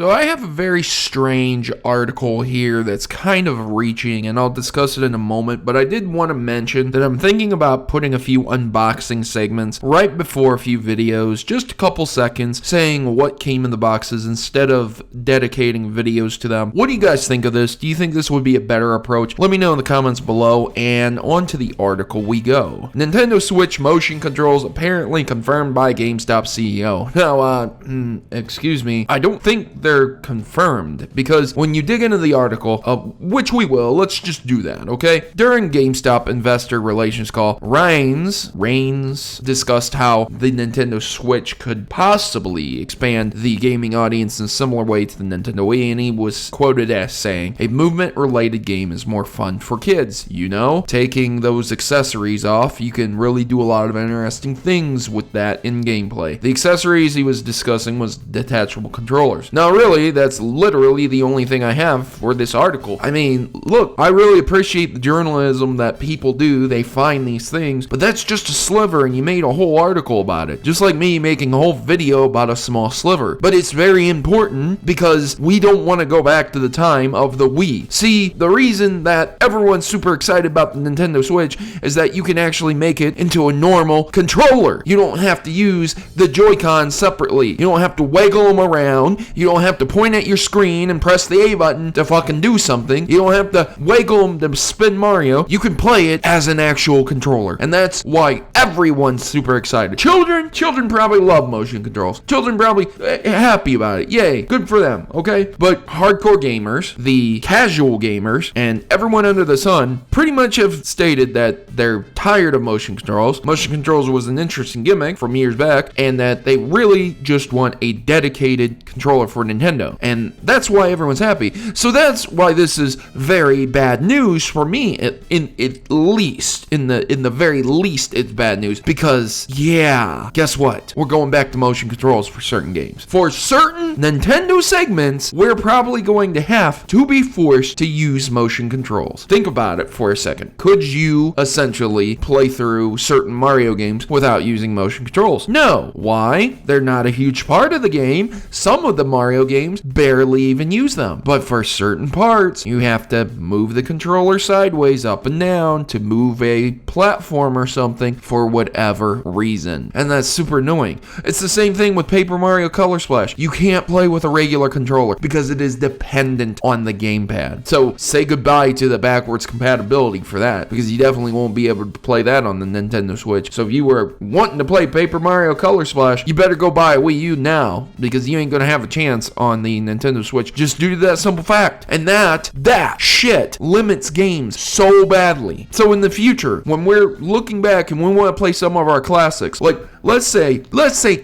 So I have a very strange article here that's kind of reaching, and I'll discuss it in a moment, but I did want to mention that I'm thinking about putting a few unboxing segments right before a few videos, just a couple seconds, saying what came in the boxes instead of dedicating videos to them. What do you guys think of this? Do you think this would be a better approach? Let me know in the comments below, and on to the article we go. Nintendo Switch motion controls apparently confirmed by Gamestop CEO. Now, excuse me, I don't think they're confirmed, because when you dig into the article, which we will, let's just do that, okay? During GameStop investor relations call, Reigns discussed how the Nintendo Switch could possibly expand the gaming audience in a similar way to the Nintendo Wii, and he was quoted as saying, "A movement-related game is more fun for kids, you know? Taking those accessories off, you can really do a lot of interesting things with that in gameplay." The accessories he was discussing was detachable controllers. Now, really, that's literally the only thing I have for this article. I mean, look, I really appreciate the journalism that people do. They find these things, but that's just a sliver, and you made a whole article about it. Just like me making a whole video about a small sliver. But it's very important because we don't want to go back to the time of the Wii. See, the reason that everyone's super excited about the Nintendo Switch is that you can actually make it into a normal controller. You don't have to use the Joy-Cons separately. You don't have to wiggle them around. You don't have to point at your screen and press the A button to fucking do something. You don't have to wiggle them to spin Mario. You can play it as an actual controller. And that's why everyone's super excited. Children probably love motion controls. Children probably happy about it. Yay, good for them, okay? But hardcore gamers, the casual gamers, and everyone under the sun pretty much have stated that they're tired of motion controls. Motion controls was an interesting gimmick from years back, and that they really just want a dedicated controller for Nintendo. And that's why everyone's happy. So that's why this is very bad news for me, in the very least, it's bad news. Because, yeah, guess what? We're going back to motion controls for certain games. For certain Nintendo segments, we're probably going to have to be forced to use motion controls. Think about it for a second. Could you essentially play through certain Mario games without using motion controls? No. Why? They're not a huge part of the game. Some of the Mario games barely even use them. But for certain parts, you have to move the controller sideways, up and down, to move a platform or something for whatever reason. And that's super annoying. It's the same thing with Paper Mario Color Splash. You can't play with a regular controller because it is dependent on the gamepad. So say goodbye to the backwards compatibility for that, because you definitely won't be able to play that on the Nintendo Switch. So if you were wanting to play Paper Mario Color Splash, you better go buy a Wii U now, because you ain't gonna have a chance on the Nintendo Switch just due to that simple fact. And that shit limits games so badly. So in the future, when we're looking back and we want to play some of our classics, like let's say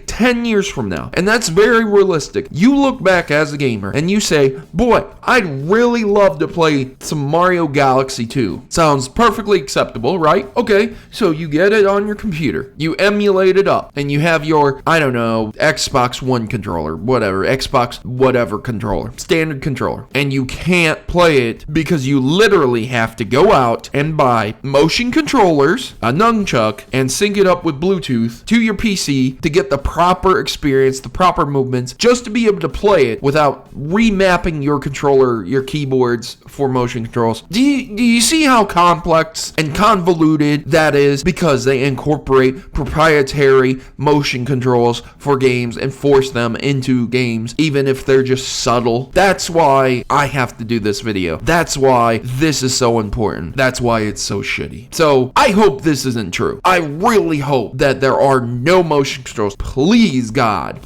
10 years from now, and that's very realistic, you look back as a gamer and you say, boy, I'd really love to play some Mario Galaxy 2. Sounds perfectly acceptable, right? Okay, so you get it on your computer, you emulate it up, and you have your, I don't know, Xbox One controller, Xbox whatever controller, standard controller, and you can't play it because you literally have to go out and buy motion controllers, a nunchuck, and sync it up with Bluetooth to your PC to get the proper experience, the proper movements, just to be able to play it without remapping your controller, your keyboards for motion controls. Do you see how complex and convoluted that is? Because they incorporate proprietary motion controls for games and force them into games, even if they're just subtle. That's why I have to do this video. That's why this is so important. That's why it's so shitty. So I hope this isn't true. I really hope that there are no motion controls. Please God,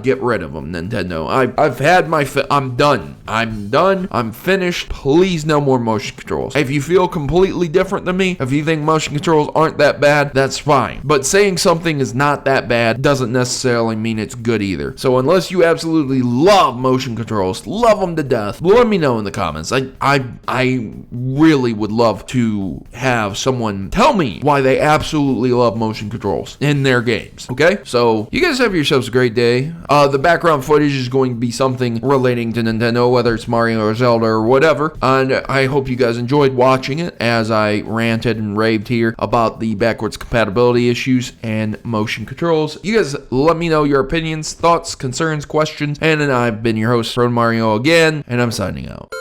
get rid of them, Nintendo. I've had my I'm done. I'm finished. Please, no more motion controls. If you feel completely different than me, if you think motion controls aren't that bad, that's fine. But saying something is not that bad doesn't necessarily mean it's good either. So unless you absolutely love motion controls, love them to death, let me know in the comments. I really would love to have someone tell me why they absolutely love motion controls in their games. Okay, so you guys have yourselves a great day. The background footage is going to be something relating to Nintendo. whether it's Mario or Zelda or whatever. And I hope you guys enjoyed watching it as I ranted and raved here about the backwards compatibility issues and motion controls. You guys let me know your opinions, thoughts, concerns, questions, and I've been your host, Protomario again, and I'm signing out.